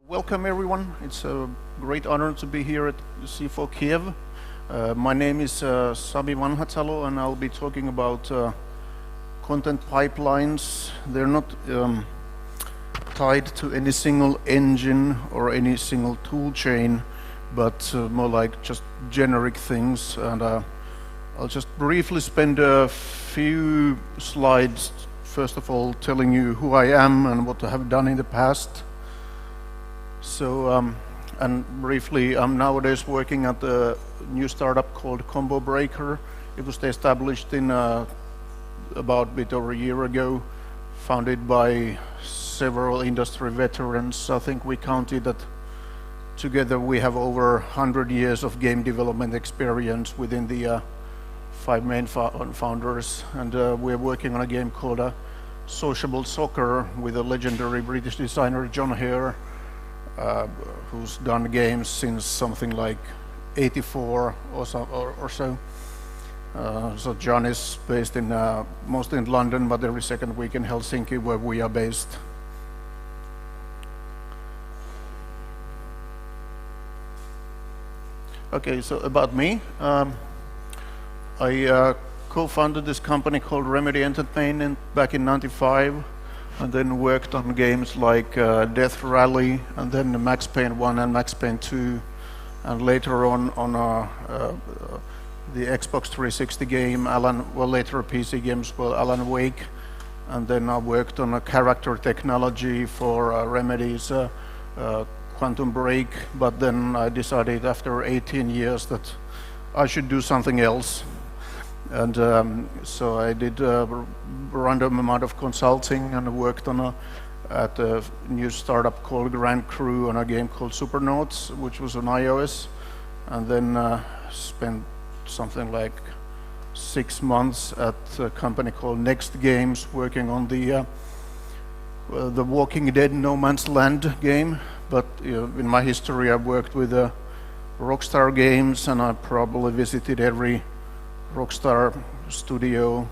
Welcome everyone. It's a great honor to be here at C4 Kyiv. My name is Sami Vanhatalo and I'll be talking about content pipelines. They're not tied to any single engine or any single tool chain, but more like just generic things. And I'll just briefly spend a few slides, first of all, telling you who I am and what I have done in the past. So, and briefly, I'm nowadays working at a new startup called Combo Breaker. It was established in about a bit over a year ago, founded by several industry veterans. I think we counted that together we have over 100 years of game development experience within the 5 main founders. And we're working on a game called Sociable Soccer with a legendary British designer, John Hare, who's done games since something like 84 or so. So John is based in mostly in London, but every second week in Helsinki, where we are based. Okay, so about me, I co-founded this company called Remedy Entertainment back in '95. And then worked on games like Death Rally, and then Max Payne 1 and Max Payne 2, and later on the Xbox 360 game, later PC games, Alan Wake, and then I worked on a character technology for Remedy's Quantum Break, but then I decided after 18 years that I should do something else. And so I did a random amount of consulting and worked on at a new startup called Grand Crew on a game called Supernotes, which was on iOS, and then spent something like 6 months at a company called Next Games working on the Walking Dead No Man's Land game. But in my history, I've worked with Rockstar Games, and I probably visited every Rockstar studio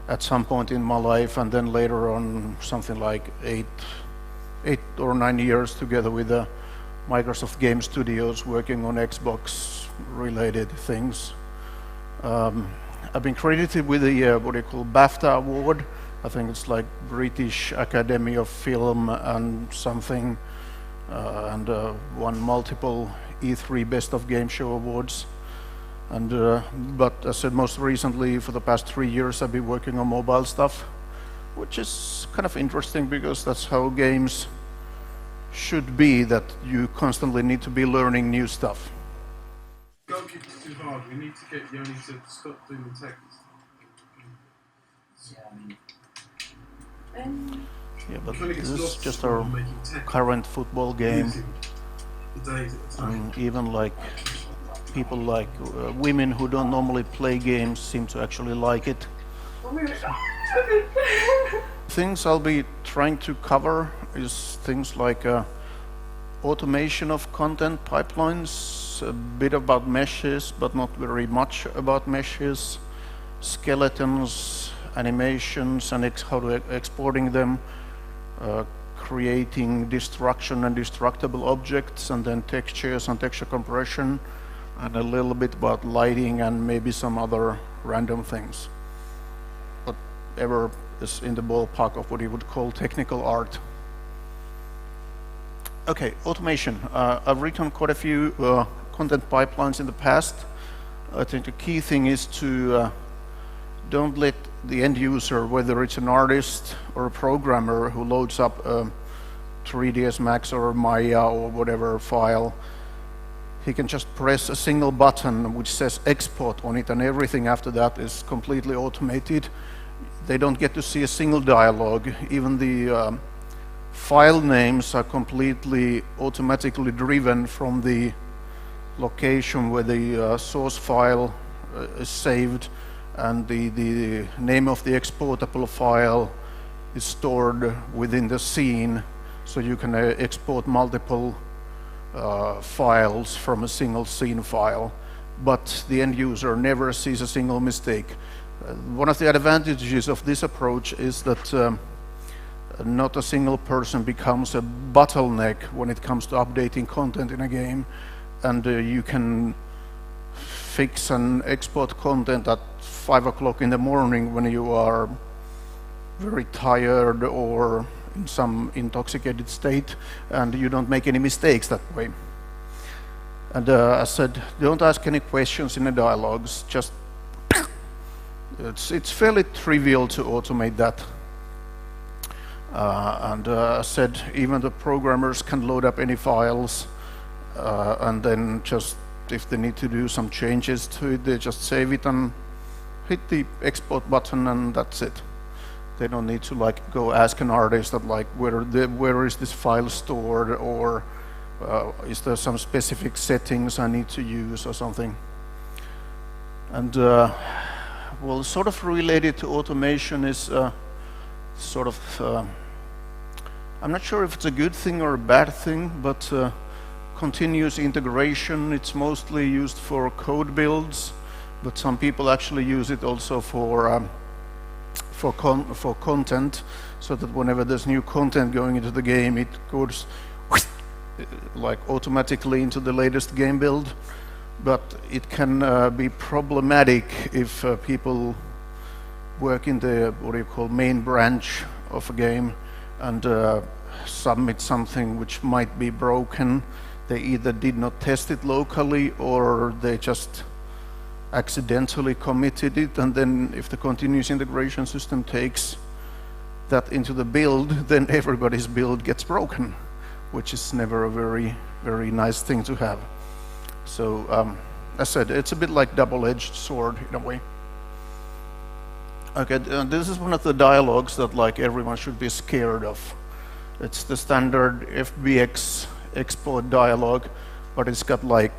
at some point in my life, and then later on something like 8 or 9 years together with the Microsoft Game Studios working on Xbox related things. I've been credited with the what they call BAFTA award. I think it's like British Academy of Film and something, and won multiple E3 Best of Game Show awards. And but as I said, most recently, for the past 3 years, I've been working on mobile stuff, which is kind of interesting because that's how games should be, that you constantly need to be learning new stuff. Don't kick it too hard. We need to get Yoni to stop doing the text. Yeah, but this is just our current football game. And even like people like women who don't normally play games seem to actually like it. Things I'll be trying to cover is things like automation of content pipelines, a bit about meshes, but not very much about meshes, skeletons, animations, and how to exporting them, creating destruction and destructible objects, and then textures and texture compression, and a little bit about lighting and maybe some other random things. Whatever is in the ballpark of what you would call technical art. Okay, automation. I've written quite a few content pipelines in the past. I think the key thing is to don't let the end user, whether it's an artist or a programmer who loads up 3ds Max or Maya or whatever file, he can just press a single button which says export on it, and everything after that is completely automated. They don't get to see a single dialogue. Even the file names are completely automatically driven from the location where the source file is saved, and the name of the exportable file is stored within the scene, so you can export multiple files from a single scene file, but the end user never sees a single mistake. One of the advantages of this approach is that not a single person becomes a bottleneck when it comes to updating content in a game, and you can fix and export content at 5 o'clock in the morning when you are very tired or in some intoxicated state, and you don't make any mistakes that way. And I said, don't ask any questions in the dialogues, just it's fairly trivial to automate that. And I said even the programmers can load up any files, and then just if they need to do some changes to it, they just save it and hit the export button, and that's it. They don't need to like go ask an artist that like where is this file stored, or is there some specific settings I need to use or something. And well, sort of related to automation is sort of I'm not sure if it's a good thing or a bad thing, but continuous integration, it's mostly used for code builds, but some people actually use it also for content, so that whenever there's new content going into the game, it goes like automatically into the latest game build. But it can be problematic if people work in the what do you call main branch of a game and submit something which might be broken. They either did not test it locally, or they just accidentally committed it, and then if the continuous integration system takes that into the build, then everybody's build gets broken, which is never a very nice thing to have. So as I said, it's a bit like double-edged sword in a way. Okay, this is one of the dialogues that like everyone should be scared of. It's the standard FBX export dialogue, but it's got like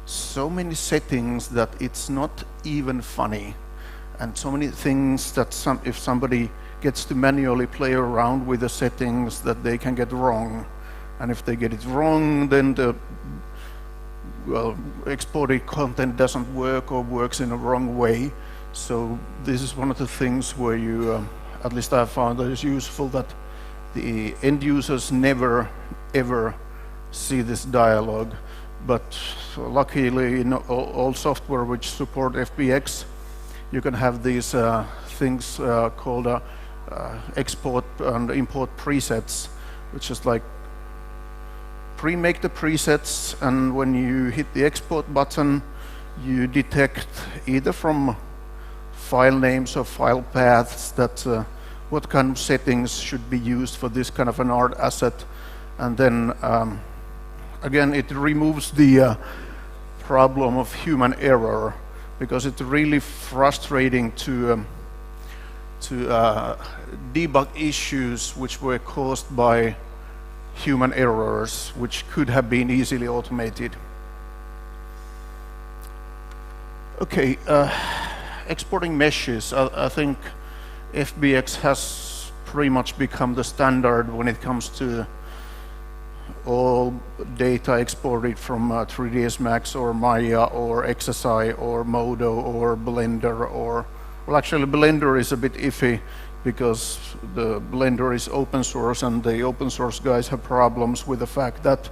so many settings that it's not even funny, and so many things that if somebody gets to manually play around with the settings, that they can get wrong, and if they get it wrong, then the exported content doesn't work or works in a wrong way. So this is one of the things where you, at least I found that it's useful, that the end users never ever see this dialogue. But luckily in all software which support FBX, you can have these things called export and import presets, which is like pre-make the presets, and when you hit the export button, you detect either from file names or file paths that what kind of settings should be used for this kind of an art asset, and then again, it removes the problem of human error, because it's really frustrating to debug issues which were caused by human errors, which could have been easily automated. Okay, exporting meshes. I think FBX has pretty much become the standard when it comes to all data exported from 3ds Max or Maya or XSI or Modo or Blender, or well, actually Blender is a bit iffy because the Blender is open source, and the open source guys have problems with the fact that,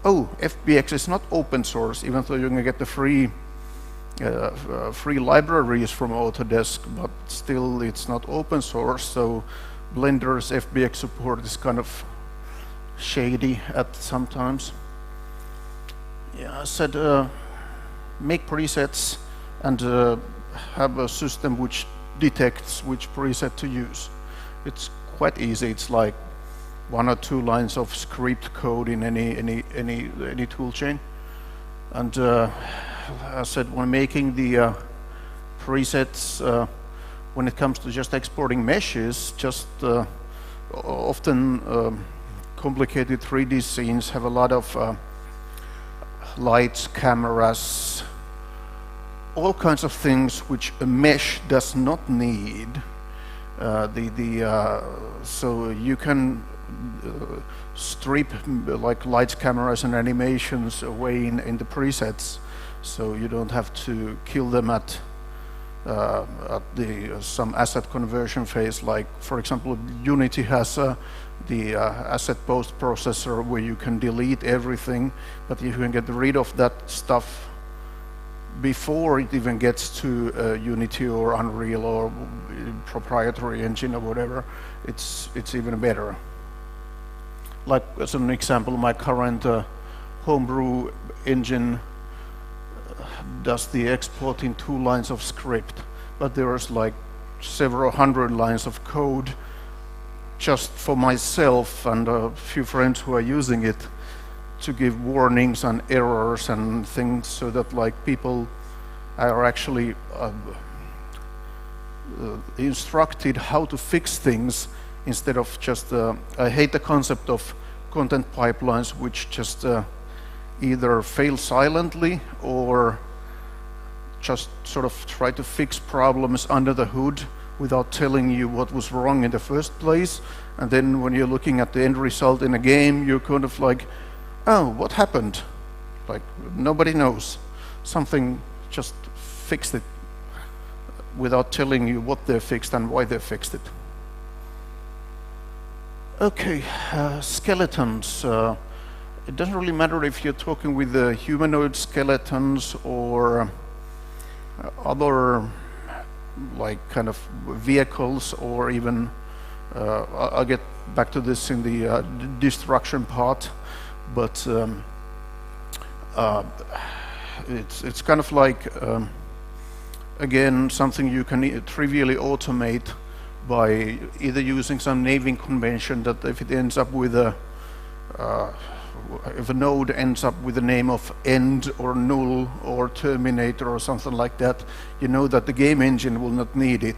oh, FBX is not open source, even though you can get the free libraries from Autodesk, but still it's not open source. So Blender's FBX support is kind of shady at sometimes. Yeah, I said make presets and have a system which detects which preset to use. It's quite easy. It's like 1 or 2 lines of script code in any tool chain. And I said when making the presets, when it comes to just exporting meshes, just often complicated 3D scenes have a lot of lights, cameras, all kinds of things which a mesh does not need. So you can strip like lights, cameras, and animations away in the presets, so you don't have to kill them at at the some asset conversion phase. Like, for example, Unity has the asset post processor where you can delete everything, but if you can get rid of that stuff before it even gets to Unity or Unreal or proprietary engine or whatever, it's even better. Like, as an example, my current homebrew engine does the export in 2 lines of script, but there's like several hundred lines of code just for myself and a few friends who are using it to give warnings and errors and things, so that like people are actually instructed how to fix things instead of just I hate the concept of content pipelines which just either fail silently or just sort of try to fix problems under the hood without telling you what was wrong in the first place, and then when you're looking at the end result in a game, you're kind of like, oh, what happened? Like, nobody knows. Something just fixed it without telling you what they fixed and why they fixed it. Okay, skeletons. It doesn't really matter if you're talking with humanoid skeletons or other like kind of vehicles, or even I'll get back to this in the destruction part, but it's kind of like again something you can trivially automate by either using some naming convention that if it ends up with a if a node ends up with the name of end or null or terminator or something like that, you know that the game engine will not need it.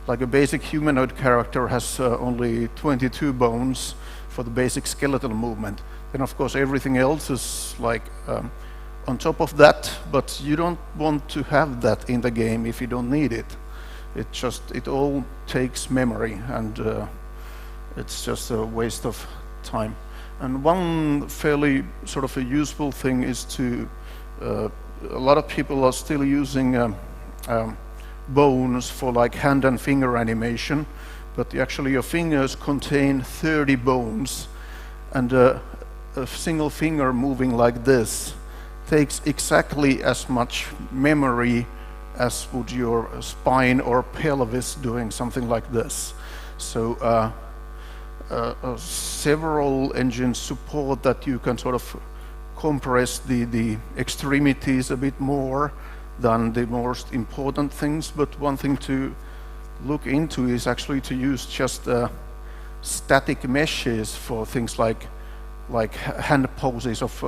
Like a basic humanoid character has only 22 bones for the basic skeletal movement. Then of course everything else is like on top of that, but you don't want to have that in the game if you don't need it. It all takes memory, and it's just a waste of time. And one fairly sort of a useful thing is to, a lot of people are still using bones for like hand and finger animation, but actually your fingers contain 30 bones, and a single finger moving like this takes exactly as much memory as would your spine or pelvis doing something like this. So several engines support that you can sort of compress the extremities a bit more than the most important things, but one thing to look into is actually to use just static meshes for things like hand poses of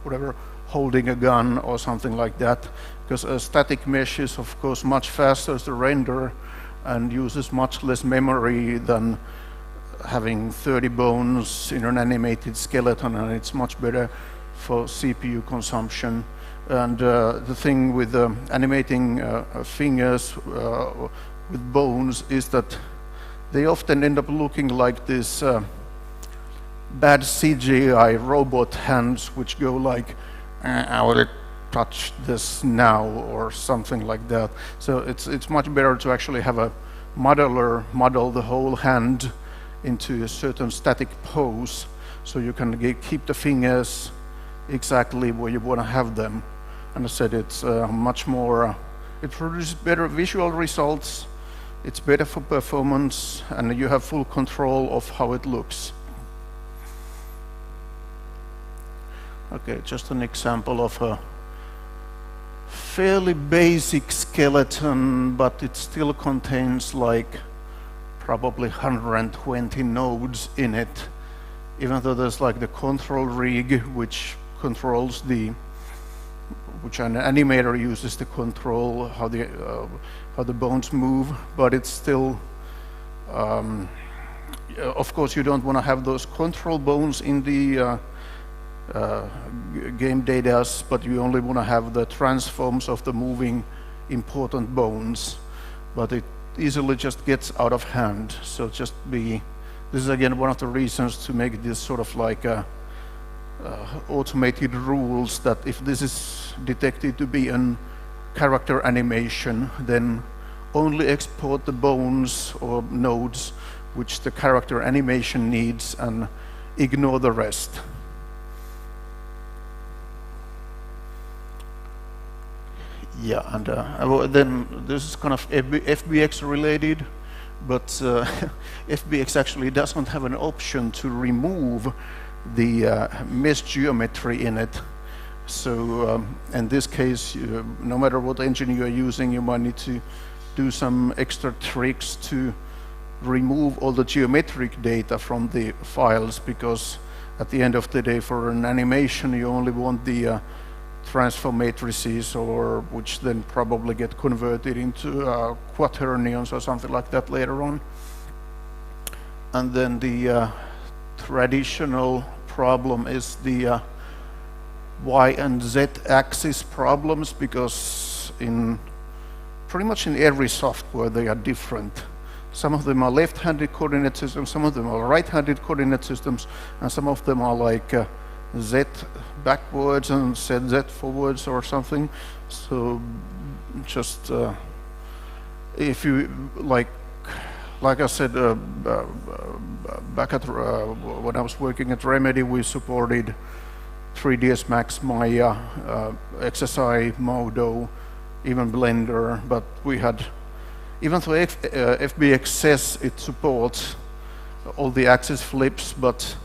whatever, holding a gun or something like that, because a static mesh is of course much faster to render and uses much less memory than having 30 bones in an animated skeleton, and it's much better for CPU consumption. And the thing with animating fingers with bones is that they often end up looking like this bad CGI robot hands which go like, I will touch this now, or something like that. So it's much better to actually have a modeler model the whole hand into a certain static pose, so you can keep the fingers exactly where you want to have them. And I said it's much more, it produces better visual results, it's better for performance, and you have full control of how it looks. Okay, just an example of a fairly basic skeleton, but it still contains like probably 120 nodes in it, even though there's like the control rig which controls which an animator uses to control how the bones move, but it's still of course you don't want to have those control bones in the game data, but you only want to have the transforms of the moving important bones, but it easily just gets out of hand. So this is again one of the reasons to make this sort of like automated rules that if this is detected to be an character animation, then only export the bones or nodes which the character animation needs and ignore the rest. Yeah, and then this is kind of FBX related, but FBX actually doesn't have an option to remove the mesh geometry in it. So in this case, no matter what engine you are using, you might need to do some extra tricks to remove all the geometric data from the files, because at the end of the day, for an animation, you only want the transform matrices, or which then probably get converted into quaternions or something like that later on. And then the traditional problem is the Y and Z axis problems, because in pretty much in every software they are different. Some of them are left-handed coordinate systems, some of them are right-handed coordinate systems, and some of them are like Z backwards and Z forwards or something. So just if you like I said, back at when I was working at Remedy, we supported 3ds Max, Maya, XSI, Modo, even Blender, but we had, even though FBX says it supports all the axis flips, but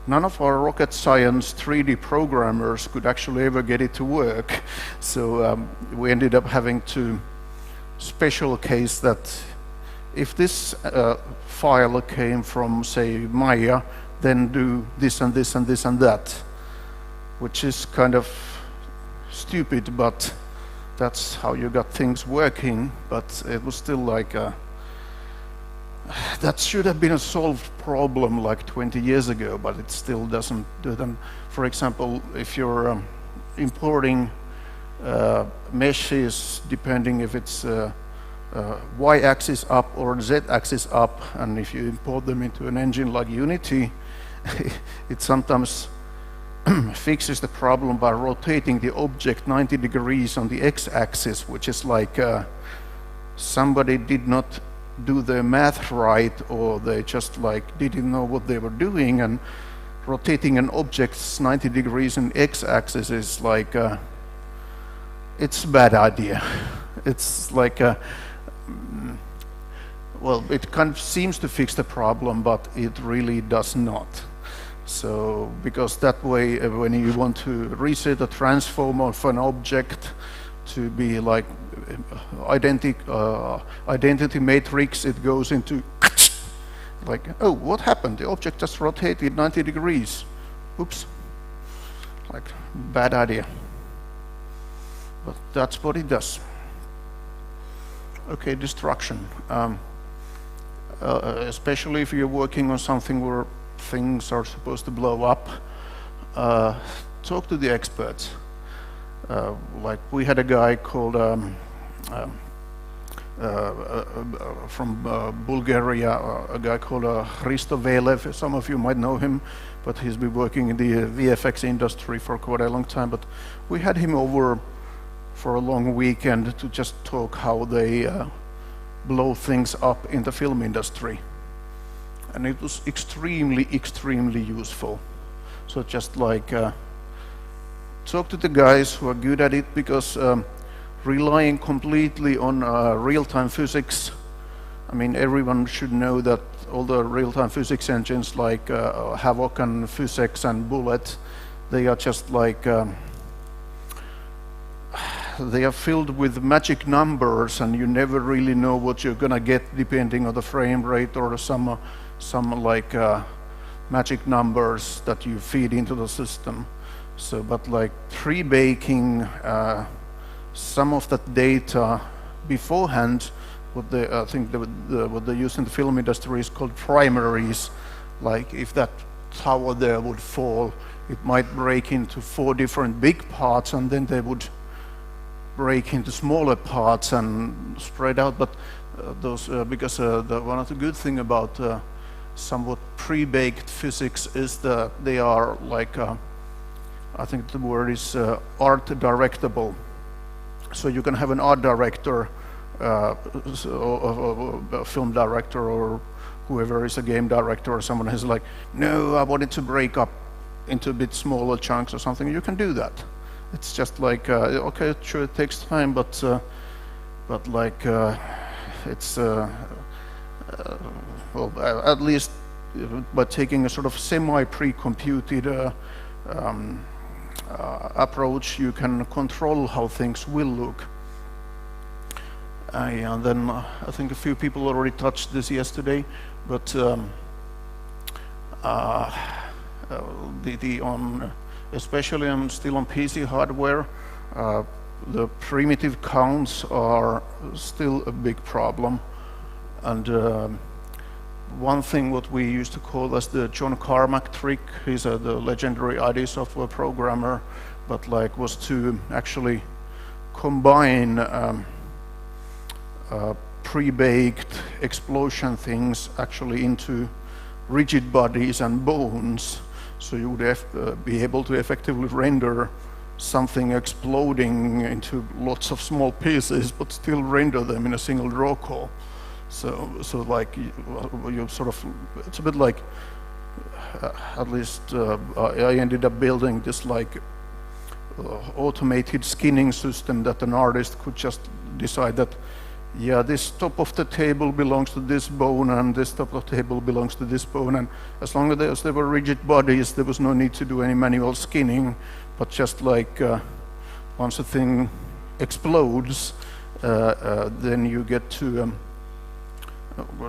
none of our rocket science 3D programmers could actually ever get it to work. So we ended up having to special case that if this file came from, say, Maya, then do this and this and this and that, which is kind of stupid, but that's how you got things working. But it was still like that should have been a solved problem like 20 years ago, but it still doesn't do them. For example, if you're importing meshes, depending if it's y-axis up or z-axis up, and if you import them into an engine like Unity, it sometimes fixes the problem by rotating the object 90 degrees on the x-axis, which is like somebody did not do their math right, or they just like didn't know what they were doing, and rotating an object 90 degrees in x-axis is like it's a bad idea. It's like well, it kind of seems to fix the problem, but it really does not. So because that way, when you want to reset a transform of an object to be like identity matrix, it goes into like, oh, what happened? The object just rotated 90 degrees. Oops. Like, bad idea. But that's what it does. Okay, destruction. Especially if you're working on something where things are supposed to blow up, talk to the experts. Like we had a guy called from Bulgaria, a guy called Hristo Velev. Some of you might know him, but he's been working in the VFX industry for quite a long time. But we had him over for a long weekend to just talk how they blow things up in the film industry. And it was extremely, extremely useful. So just like talk to the guys who are good at it, because relying completely on real-time physics, I mean, everyone should know that all the real-time physics engines like Havok and Physics and Bullet, they are just like they are filled with magic numbers, and you never really know what you're gonna get depending on the frame rate or some like magic numbers that you feed into the system. So, but like pre-baking some of that data beforehand, what they I think what they use in the film industry is called primaries. Like if that tower there would fall, it might break into 4 different big parts, and then they would break into smaller parts and spread out. But those because one of the good thing about somewhat pre-baked physics is that they are like I think the word is art directable. So you can have an art director a film director or whoever is a game director or someone is like, no, I want it to break up into a bit smaller chunks or something, you can do that. It's just like, okay, sure, it takes time, but like, it's, well, at least by taking a sort of semi-pre-computed approach, you can control how things will look. And then I think a few people already touched this yesterday, but especially still on PC hardware, the primitive counts are still a big problem. And one thing what we used to call as the John Carmack trick, he's the legendary ID software programmer, but like was to actually combine pre-baked explosion things actually into rigid bodies and bones, so you would be able to effectively render something exploding into lots of small pieces, but still render them in a single draw call. So like you sort of, it's a bit like, at least I ended up building this like automated skinning system that an artist could just decide that, yeah, this top of the table belongs to this bone and this top of the table belongs to this bone, and as long as there were rigid bodies, there was no need to do any manual skinning, but just like once a thing explodes, then you get to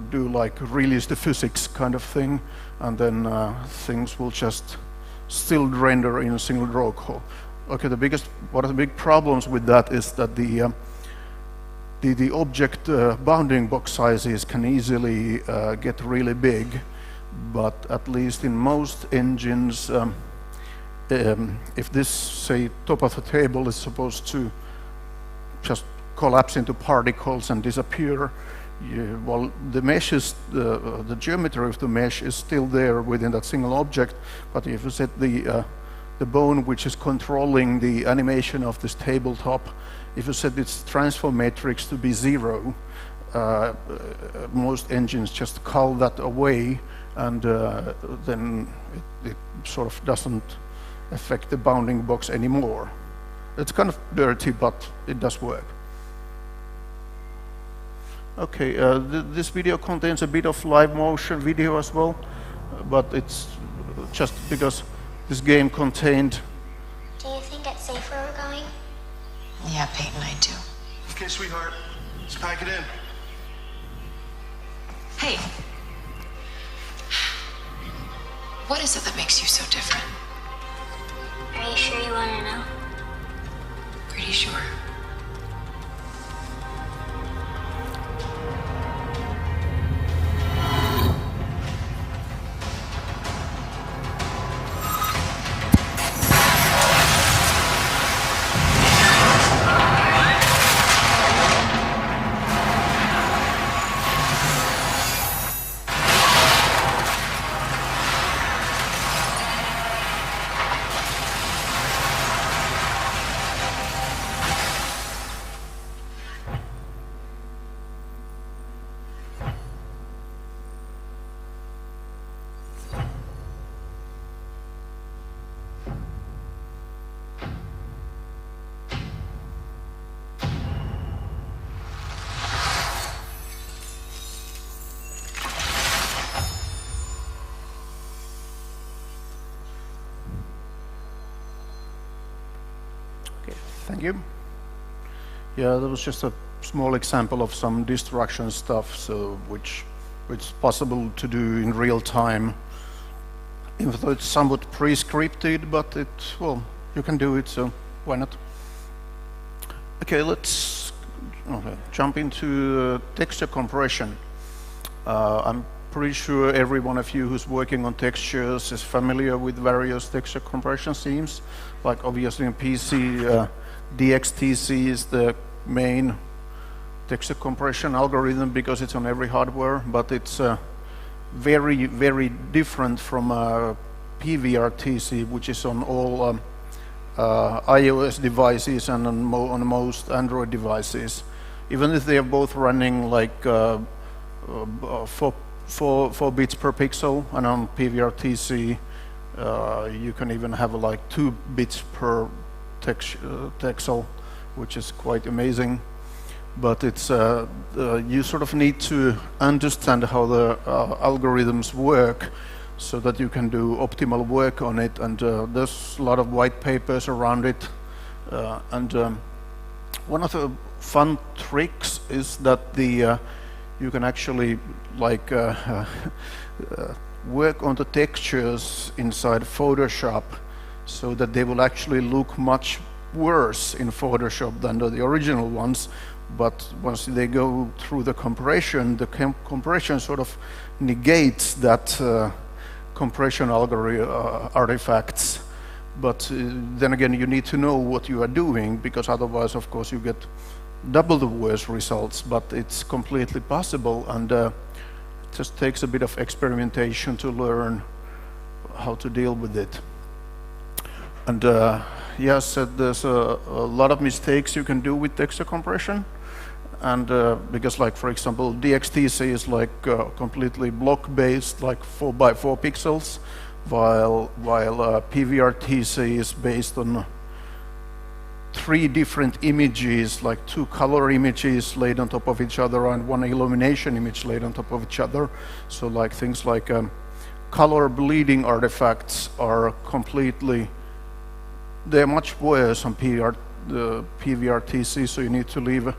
do like release the physics kind of thing, and then things will just still render in a single draw call. Okay, one of the big problems with that is that the object bounding box sizes can easily get really big, but at least in most engines, if this, say, top of the table is supposed to just collapse into particles and disappear, well, the mesh is, the geometry of the mesh is still there within that single object, but if you set the bone which is controlling the animation of this tabletop, if you set its transform matrix to be 0, most engines just cull that away, and then it sort of doesn't affect the bounding box anymore. It's kind of dirty, but it does work. Okay, this video contains a bit of live motion video as well, but it's just because this game contained. Do you think it's safe where we're going? Yeah, Peyton, I do. Okay, sweetheart, let's pack it in. Hey. What is it that makes you so different? Are you sure you want to know? Pretty sure. Thank you. Yeah, that was just a small example of some destruction stuff, so which it's possible to do in real time. Even though it's somewhat pre-scripted, but well, you can do it, so why not? Okay, let's jump into texture compression. I'm pretty sure every one of you who's working on textures is familiar with various texture compression schemes. Like obviously in PC, DXTC is the main texture compression algorithm because it's on every hardware, but it's very, very different from PVRTC, which is on all iOS devices and on most Android devices. even if they are both running like 4 bits per pixel, and on PVRTC you can even have like 2 bits per pixel, which is quite amazing. But it's you sort of need to understand how the algorithms work so that you can do optimal work on it, and there's a lot of white papers around it, and one of the fun tricks is that the you can actually like work on the textures inside Photoshop so that they will actually look much worse in Photoshop than the original ones. But once they go through the compression, the compression sort of negates that compression artifacts. But then again, you need to know what you are doing, because otherwise, of course, you get double the worse results. But it's completely possible, and it just takes a bit of experimentation to learn how to deal with it. And yes, there's a lot of mistakes you can do with texture compression. And because, like, for example, DXTC is like completely block-based, like 4x4 pixels, while PVRTC is based on 3 different images, like 2 color images laid on top of each other and 1 illumination image laid on top of each other. So like things like color bleeding artifacts are completely, they're much worse on PVRTC, so you need to leave,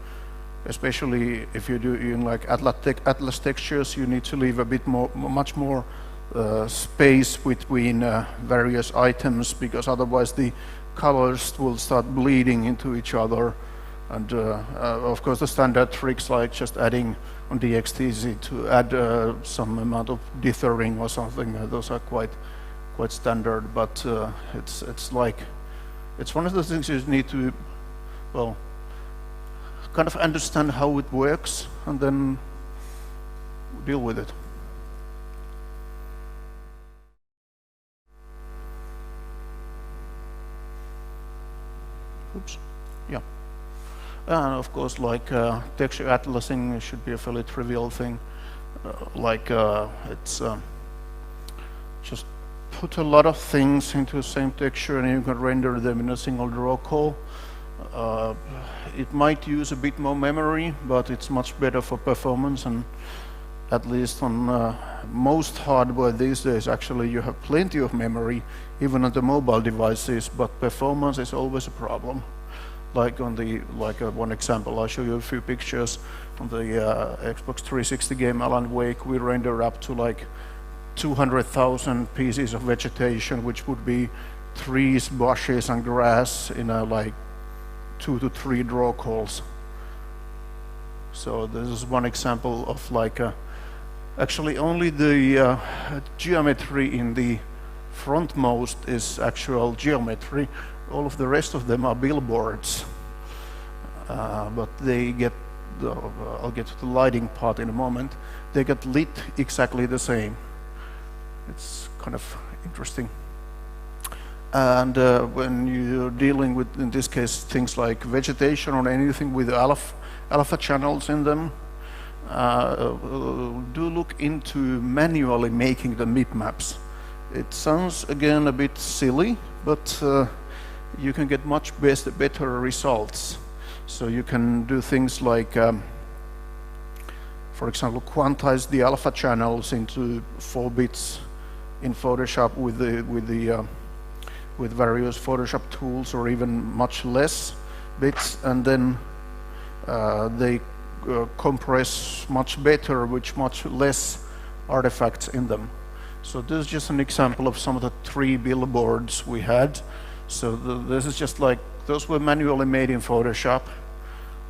especially if you do in like Atlas textures, you need to leave a bit more, much more space between various items, because otherwise the colors will start bleeding into each other. And of course the standard tricks like just adding on DXTC to add some amount of dithering or something, those are quite standard, but it's like, it's one of the things you need to, well, kind of understand how it works and then deal with it. Oops. Yeah. And of course, like texture atlasing should be a fairly trivial thing. It's just put a lot of things into the same texture and you can render them in a single draw call. It might use a bit more memory, but it's much better for performance, and at least on most hardware these days, actually you have plenty of memory, even on the mobile devices, but performance is always a problem. Like on the, one example, I'll show you a few pictures on the Xbox 360 game Alan Wake. We render up to like 200,000 pieces of vegetation, which would be trees, bushes, and grass in a like 2 to 3 draw calls. So this is one example of like actually only the geometry in the frontmost is actual geometry. All of the rest of them are billboards, but they get, I'll get to the lighting part in a moment, they get lit exactly the same. It's kind of interesting. And when you're dealing with, in this case, things like vegetation or anything with alpha channels in them, do look into manually making the Mipmaps. It sounds, again, a bit silly, but you can get much better results. So you can do things like, for example, quantize the alpha channels into 4 bits in Photoshop with various Photoshop tools, or even much less bits, and then they compress much better with much less artifacts in them. So this is just an example of some of the 3 billboards we had. So this is just like, those were manually made in Photoshop.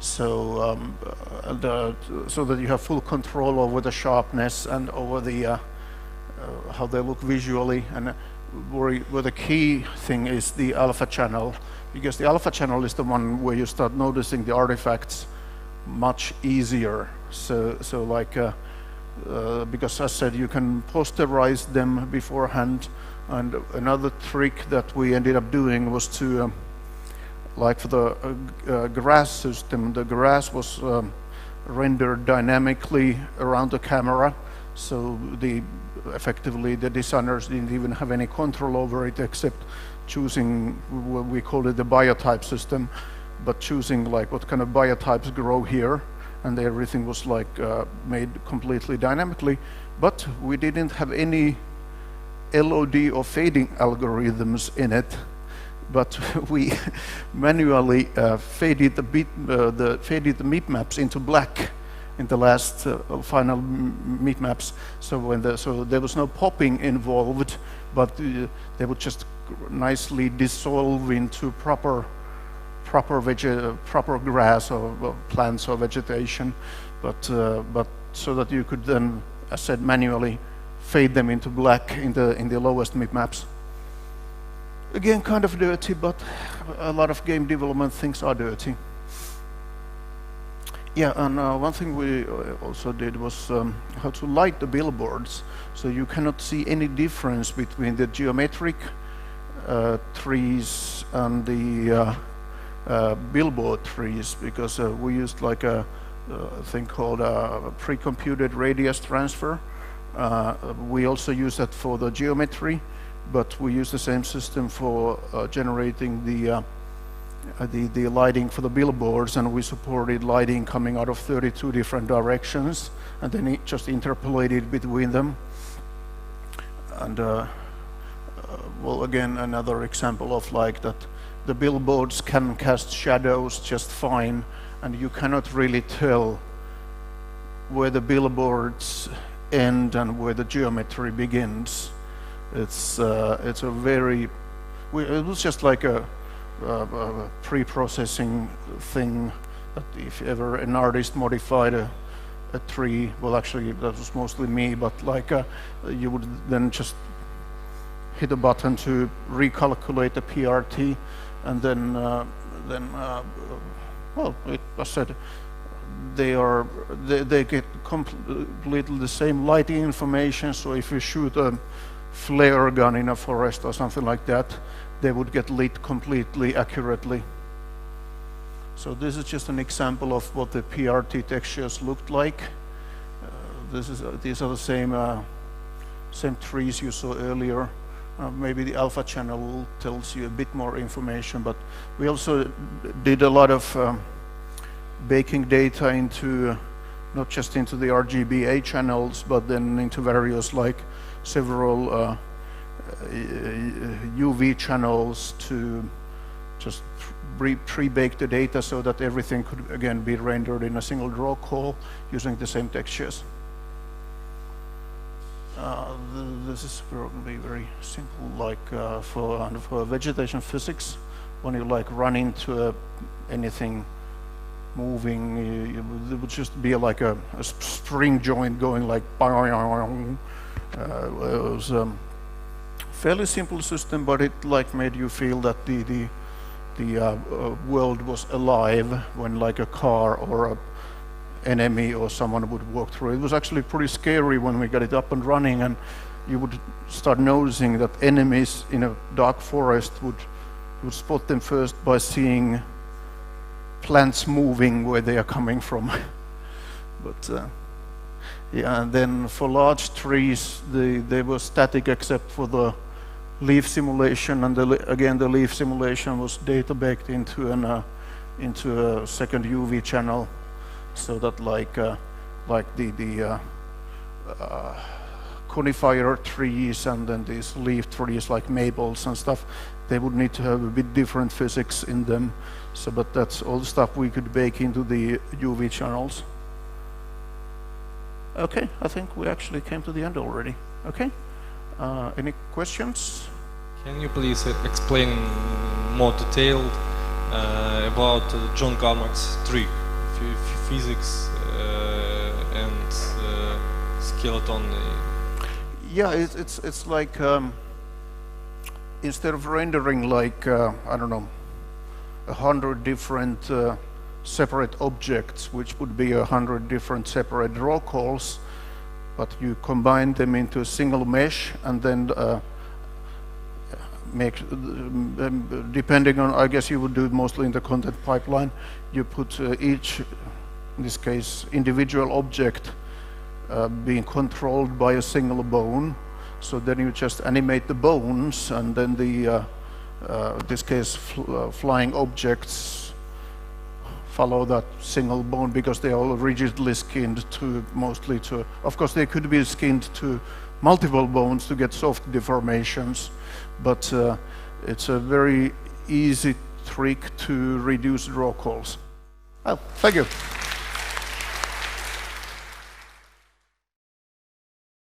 So so that you have full control over the sharpness and over the how they look visually. And where the key thing is the alpha channel, because the alpha channel is the one where you start noticing the artifacts much easier. So like because as I said, you can posterize them beforehand. And another trick that we ended up doing was to like for the grass system, the grass was rendered dynamically around the camera, so effectively the designers didn't even have any control over it except choosing what we call it the biotype system, but choosing like what kind of biotypes grow here, and everything was like made completely dynamically. But we didn't have any LOD or fading algorithms in it, but we manually faded the Mipmaps into black in the last final Mipmaps. So there was no popping involved, but they would just nicely dissolve into proper grass or plants or vegetation, but so that you could then, as said, manually fade them into black in the lowest Mipmaps. Again, kind of dirty, but a lot of game development things are dirty. Yeah, and one thing we also did was how to light the billboards, so you cannot see any difference between the geometric trees and the billboard trees, because we used like a thing called precomputed radius transfer. We also use that for the geometry, but we use the same system for generating the lighting for the billboards, and we supported lighting coming out of 32 different directions, and then it just interpolated between them. And well, again, another example of like that the billboards can cast shadows just fine, and you cannot really tell where the billboards end and where the geometry begins. It's a very, it was just like a pre-processing thing that if ever an artist modified a tree, well actually that was mostly me, but like you would then just hit a button to recalculate the PRT, and then well, it was said they get completely the same lighting information. So if you shoot a flare gun in a forest or something like that, they would get lit completely accurately. So this is just an example of what the PRT textures looked like. These are the same trees you saw earlier. Maybe the alpha channel tells you a bit more information, but we also did a lot of baking data into, not just into the RGBA channels, but then into various like several UV channels to just pre-bake the data so that everything could again be rendered in a single draw call using the same textures. This is probably very simple, like for vegetation physics, when you like run into anything moving, it would just be like a spring joint going like it was fairly simple system, but it like made you feel that the world was alive when like a car or a enemy or someone would walk through. It was actually pretty scary when we got it up and running, and you would start noticing that enemies in a dark forest would spot them first by seeing plants moving where they are coming from. But yeah, and then for large trees, they were static except for the leaf simulation, and again the leaf simulation was data baked into a second UV channel, so that like the conifer trees and then these leaf trees like maples and stuff, they would need to have a bit different physics in them. So, but that's all the stuff we could bake into the UV channels. Okay, I think we actually came to the end already. Okay, any questions? Can you please explain more detailed about John Carmack's tree, physics and skeleton? Yeah, it's like instead of rendering like I don't know, 100 different separate objects, which would be 100 different separate draw calls, but you combine them into a single mesh and then make, depending on, I guess you would do it mostly in the content pipeline, you put each, in this case, individual object being controlled by a single bone. So then you just animate the bones, and then the, in this case, flying objects follow that single bone because they are all rigidly skinned to, mostly to, of course they could be skinned to multiple bones to get soft deformations, but it's a very easy trick to reduce draw calls. Well, thank you.